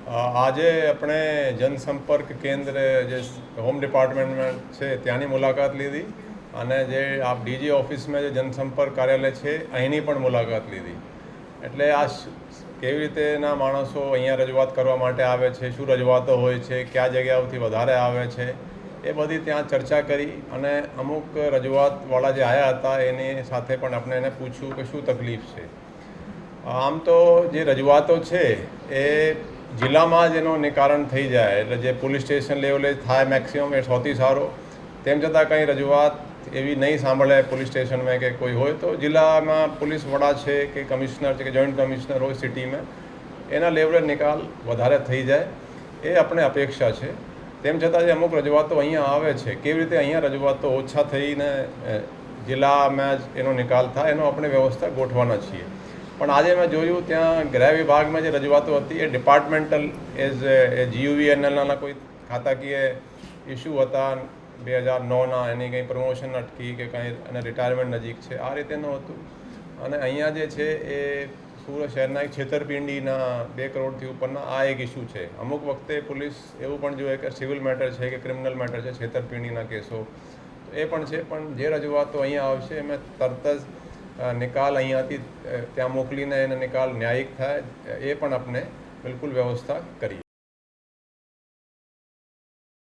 આજે આપણે જનસંપર્ક કેન્દ્ર જે હોમ ડિપાર્ટમેન્ટમાં છે ત્યાંની મુલાકાત લીધી અને જે આપ ડીજી ઓફિસમાં જે જનસંપર્ક કાર્યાલય છે અહીંની પણ મુલાકાત લીધી. એટલે આ કેવી રીતેના માણસો અહીંયા રજૂઆત કરવા માટે આવે છે, શું રજૂઆતો હોય છે, કયા જગ્યાઓથી વધારે આવે છે, એ બધી ત્યાં ચર્ચા કરી અને અમુક રજૂઆતવાળા જે આવ્યા હતા એની સાથે પણ આપણે એને પૂછ્યું કે શું તકલીફ છે. આમ તો જે રજૂઆતો છે એ જિલ્લામાં જ એનું નિકારણ થઈ જાય, એટલે જે પોલીસ સ્ટેશન લેવલે થાય મેક્સિમમ એ સૌથી સારો. તેમ છતાં કંઈ રજૂઆત એવી નહીં સાંભળે પોલીસ સ્ટેશનમાં કે કોઈ હોય તો જિલ્લામાં પોલીસ વડા છે કે કમિશનર છે કે જોઈન્ટ કમિશનર હોય સિટીમાં, એના લેવલે નિકાલ વધારે થઈ જાય એ આપણે અપેક્ષા છે. તેમ છતાં જે અમુક રજૂઆતો અહીંયા આવે છે, કેવી રીતે અહીંયા રજૂઆતો ઓછા થઈને જિલ્લામાં જ એનો નિકાલ થાય એનો આપણે વ્યવસ્થા ગોઠવાના છીએ. પણ આજે મેં જોયું ત્યાં ગૃહ વિભાગમાં જે રજૂઆતો હતી એ ડિપાર્ટમેન્ટલ એઝ GUVNLના કોઈ ખાતાકીય ઇસ્યુ હતા 2009ના, એની કંઈ પ્રમોશન અટકી કે કંઈ અને રિટાયરમેન્ટ નજીક છે, આ રીતેનું હતું. અને અહીંયા જે છે એ સુરત શહેરના એક છેતરપિંડીના 2 કરોડથી ઉપરના આ એક ઇસ્યુ છે. અમુક વખતે પોલીસ એવું પણ જોઈએ કે સિવિલ મેટર છે કે ક્રિમિનલ મેટર છે, છેતરપિંડીના કેસો એ પણ છે. પણ જે રજૂઆતો અહીંયા આવશે એમાં તરત જ નિકાલ અહીંયાથી ત્યાં મોકલીને એને નિકાલ ન્યાયિક થાય એ પણ આપણે બિલકુલ વ્યવસ્થા કરીએ.